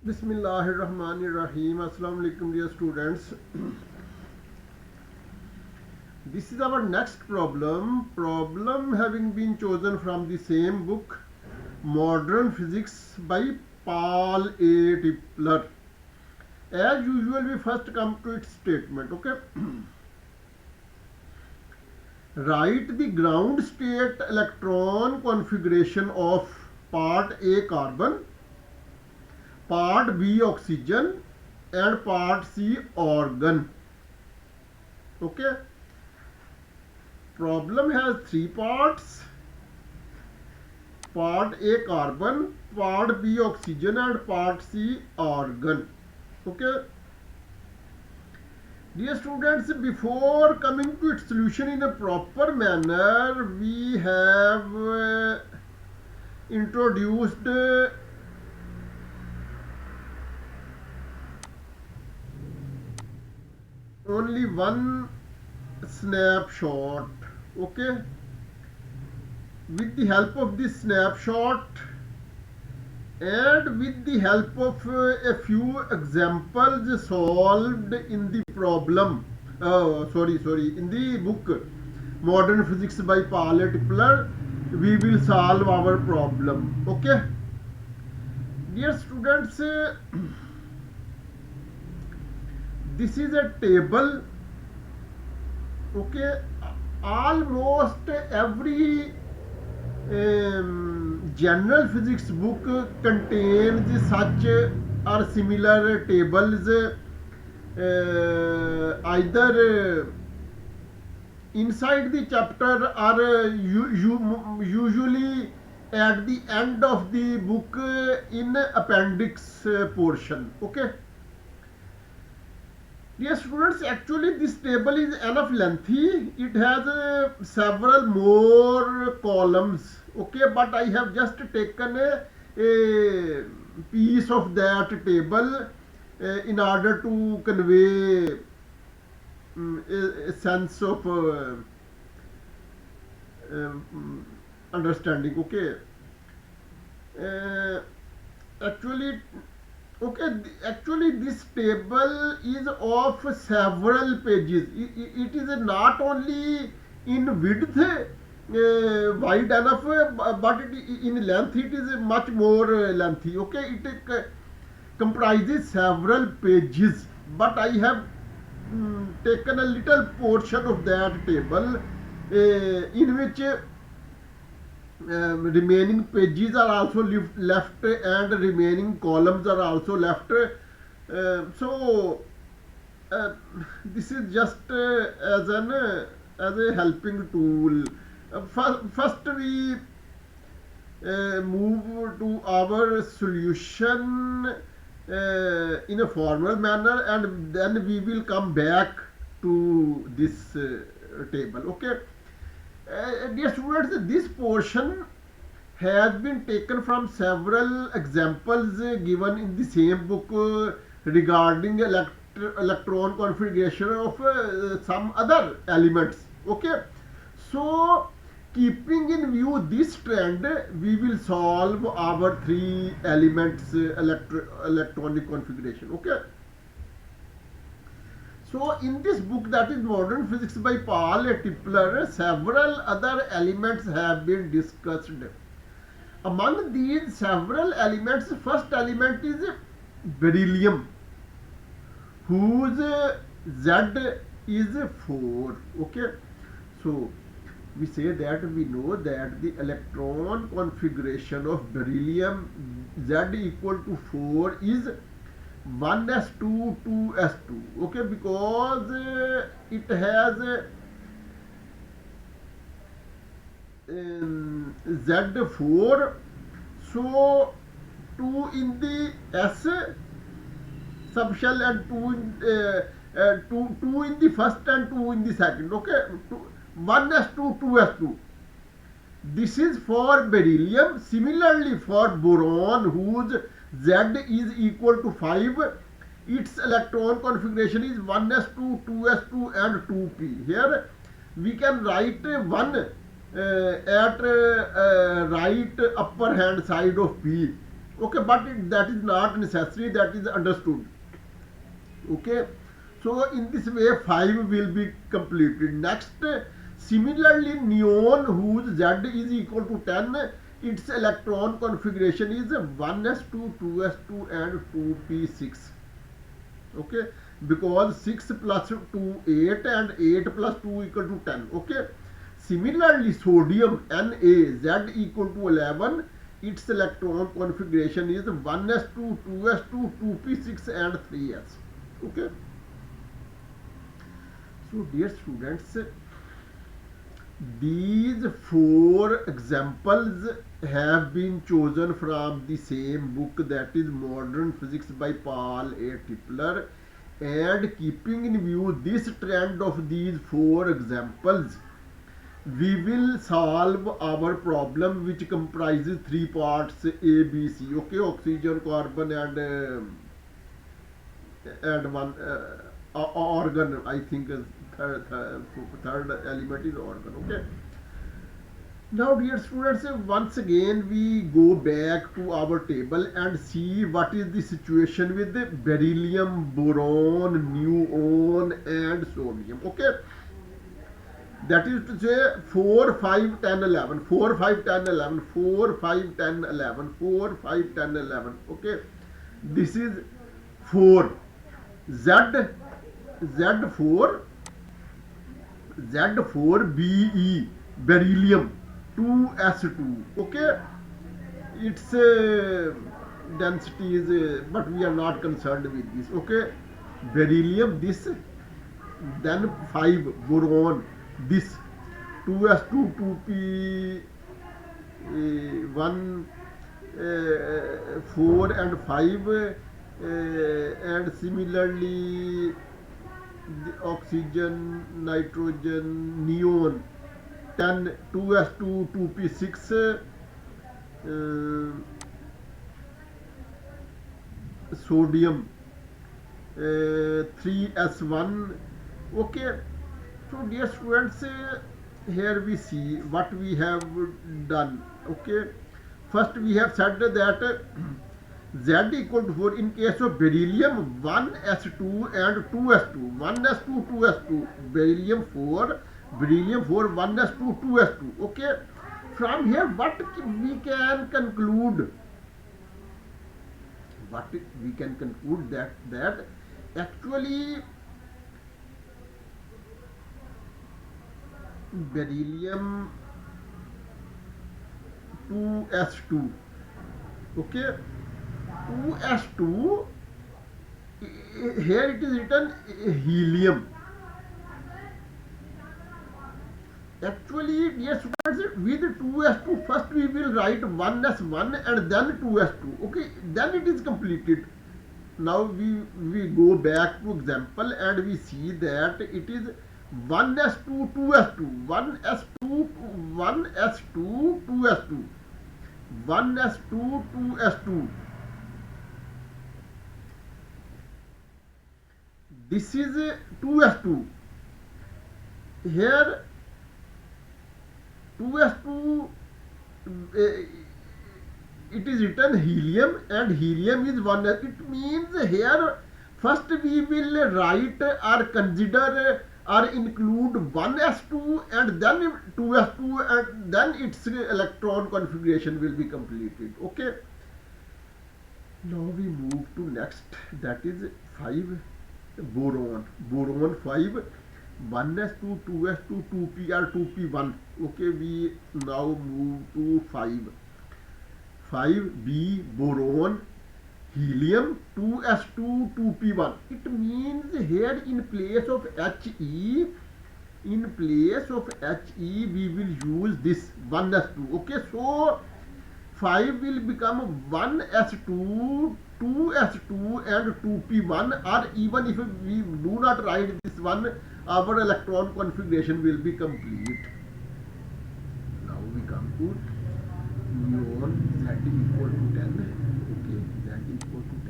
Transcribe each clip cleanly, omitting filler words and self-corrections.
Bismillahirrahmanirrahim. Assalamu alaikum, dear students. This is our next problem. Problem having been chosen from the same book, Modern Physics by Paul A. Tipler. As usual, we first come to its statement. Okay. Write the ground state electron configuration of part A carbon, part B oxygen, and part C argon. Okay. Problem has three parts: part A carbon, part B oxygen, and part C argon. Okay. Dear students, before coming to its solution in a proper manner, we have introduced only one snapshot. Okay. With the help of this snapshot and with the help of a few examples solved in the problem, in the book Modern Physics by Paul Tipler, we will solve our problem. Okay. Dear students, this is a table. Okay. Almost every general physics book contains such or similar tables, either inside the chapter or usually at the end of the book in appendix portion. Okay. Dear students, actually this table is enough lengthy. It has several more columns. Okay, but I have just taken a piece of that table in order to convey a sense of understanding. Okay. Actually, actually this table is of several pages. It is not only in width wide enough, but in length it is much more lengthy. Okay, it comprises several pages, but I have taken a little portion of that table in which remaining pages are also left and remaining columns are also left. So this is just as a helping tool. First we move to our solution in a formal manner, and then we will come back to this table. Okay. Dear students, this portion has been taken from several examples given in the same book regarding electron configuration of some other elements. Okay. So keeping in view this trend, we will solve our three elements electronic configuration. Okay. So in this book, that is Modern Physics by Paul Tipler, several other elements have been discussed. Among these several elements, first element is beryllium, whose Z is 4. Okay. So we say that we know that the electron configuration of beryllium Z equal to 4 is 1s2 2s2. Okay, because it has Z4, so 2 in the S subshell and 2 in the first and 2 in the second. Okay, 1s2 2s2. This is for beryllium. Similarly, for boron, whose Z is equal to 5, its electron configuration is 1s2, 2s2 and 2p. Here we can write 1 at right upper hand side of p. Okay, but that is not necessary, that is understood. Okay, so in this way 5 will be completed. Next, similarly neon whose z is equal to 10, its electron configuration is 1s2 2s2 and 2p6. Okay, because 6 plus 2 8 and 8 plus 2 equal to 10. Okay, similarly sodium Na z equal to 11, its electron configuration is 1s2 2s2 2p6 and 3s. Okay, so dear students, these four examples have been chosen from the same book, that is Modern Physics by Paul A. Tipler, and keeping in view this trend of these four examples, we will solve our problem which comprises three parts A, B, C. Okay, oxygen, carbon, and one organ. I think third element is organ. Okay. Now, dear students, once again we go back to our table and see what is the situation with the beryllium, boron, neon, and sodium. Okay, that is to say 4, 5, 10, 11, 4, 5, 10, 11, 4, 5, 10, 11, 4, 5, 10, 11. Okay, this is 4. Z, Z4, Z4Be, beryllium, 2s2. Okay, its density is, but we are not concerned with this. Okay, beryllium, this, then 5, boron, this, 2s2, 2p, 1, 4 and 5, and similarly the oxygen, nitrogen, neon, 10, 2s2, 2p6, sodium, 3s1. Okay, so dear students, here we see what we have done. Okay, first we have said that Z equal to 4 in case of beryllium, 1s2 and 2s2, 1s2 2s2, beryllium 4, 1s2 2s2. Okay, from here what we can conclude, that actually beryllium 2s2. Okay, 2s2, here it is written helium. Actually, dear students, with 2s2 first we will write 1s1 and then 2s2. Okay, then it is completed. Now we go back to example and we see that it is 1s2 2s2, 1s2 1s2 2s2, 1s2 2s2. This is 2s2. Here 2s2, it is written helium and helium is 1. It means here first we will write or consider or include 1s2 and then 2s2 and then its electron configuration will be completed. Okay, now we move to next, that is 5, boron. Boron 5, 1s2 2s2 2p or 2p1. Okay, we now move to 5, 5b, boron, helium, 2s2 2p1. It means here in place of He, we will use this 1s2. Okay, so 5 will become 1s2, 2s2 and 2p1, or even if we do not write this one, our electron configuration will be complete. Now we come to neon, Z equal to 10. Okay, Z equal to 10.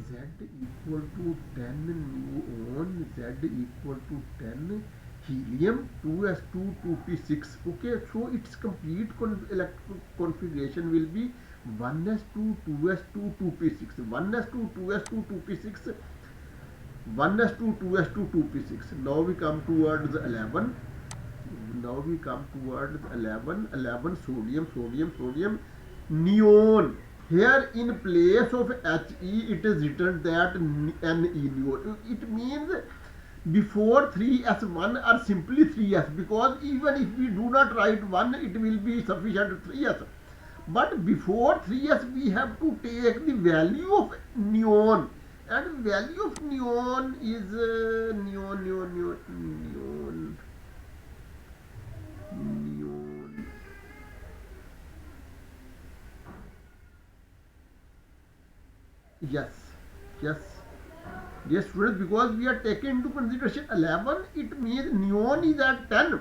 Z equal to 10 neon, Z equal to 10 helium 2s2 2p6. Okay, so its complete electrical configuration will be 1s2 2s2 2p6, 1s2 2s2 2p6, 1s2 2s2 2p6. Now we come towards 11. Now we come towards 11. 11 sodium, sodium, sodium, neon. Here in place of He, it is written that Ne, neon. It means before 3s1 are simply 3s, because even if we do not write 1, it will be sufficient 3s. But before 3s we have to take the value of neon, and value of neon is neon. Yes, yes, yes, students, because we are taking into consideration 11, it means neon is at 10.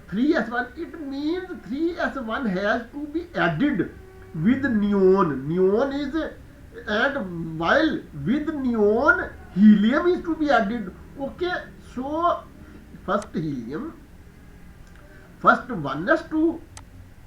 3s1, it means 3s1 has to be added with neon. Neon is, and while with neon, helium is to be added. Okay, so first helium, first 1s2,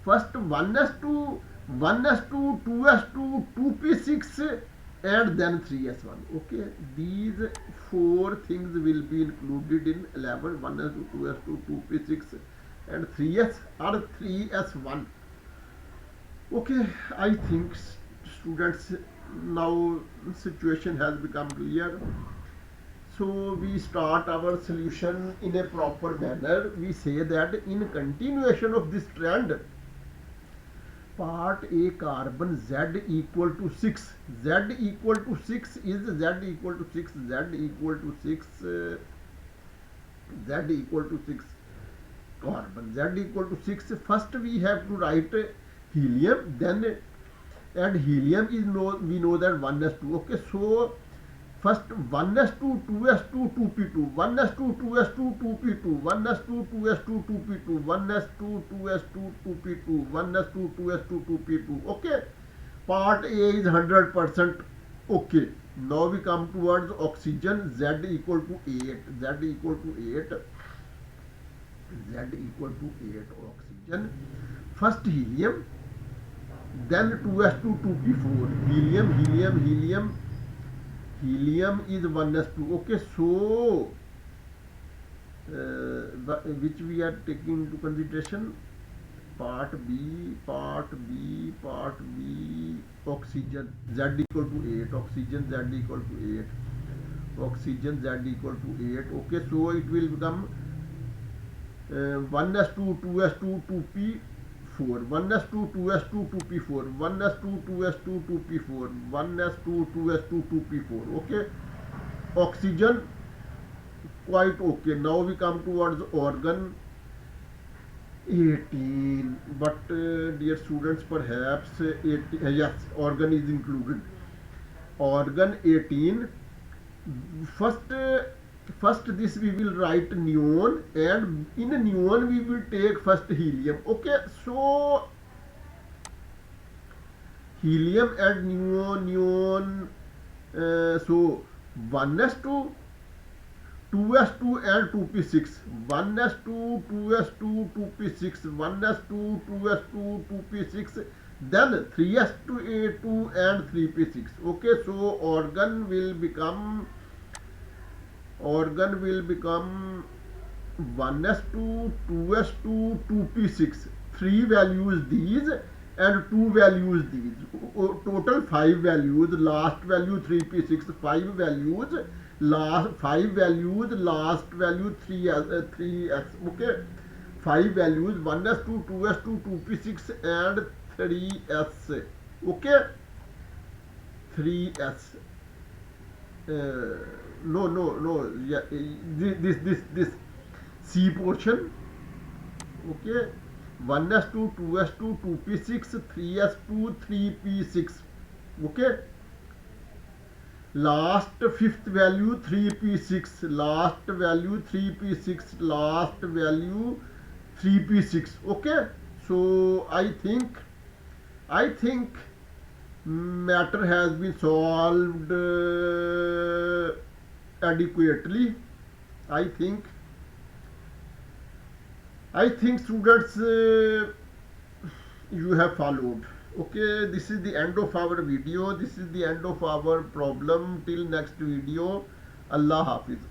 first 1s2, 1s2, 2s2, 2p6, and then 3s1. Okay, these four things will be included in 11, 1s2, 2s2, 2p6, and 3s or 3s1. Okay, I think students, now situation has become clear. So we start our solution in a proper manner. We say that in continuation of this trend, part A carbon Z equal to 6, Z equal to 6 is Z equal to 6, Z equal to 6, Z equal to 6 carbon, Z equal to 6. First we have to write helium, then, and helium is we know that 1s2. Okay, so first 1s2 2s2 2p2, 1s2 2s2 2p2, 1s2 2s2 2p2, 1s2 2s2 2p2, 1s2 2s2 2p2. Okay, part A is 100%. Okay, now we come towards oxygen, Z equal to 8, Z equal to 8, Z equal to 8 oxygen. First helium, then 2s2 2p4, helium, helium, helium, helium is 1s2. Okay, so which we are taking into consideration, part B, part B, part B, oxygen, Z equal to 8, oxygen, Z equal to 8, oxygen, Z equal to 8. Okay, so it will become 1s2 2s2 2p4, 1s2 2s2 2p4, 1s2 2s2 2p4, 1s2 2s2 2p4. Okay, oxygen quite okay. Now we come towards organ 18, but dear students, perhaps 18, yes, organ is included. Organ 18. First, first this we will write neon, and in neon we will take first helium. Okay, so helium and neon, so 1s2, 2s2 and 2p6, 1s2, 2s2, 2p6, 1s2, 2s2, 2p6, then 3s2 and 3p6. Okay, so organ will become 1s2, 2s2, 2p6, 3 values these and 2 values these. Total 5 values, last value 3p6, 5 values, last 5 values, last value 3s. Okay, 5 values, 1s2, 2s2, 2p6 and 3s. Okay, 3s. No, yeah, this C portion. Okay, 1s2, 2s2, 2p6, 3s2, 3p6. Okay, last fifth value 3p6, last value 3p6, last value 3p6. Okay, so I think matter has been solved adequately. I think I think students, you have followed. Okay, this is the end of our video, this is the end of our problem. Till next video, Allah Hafiz.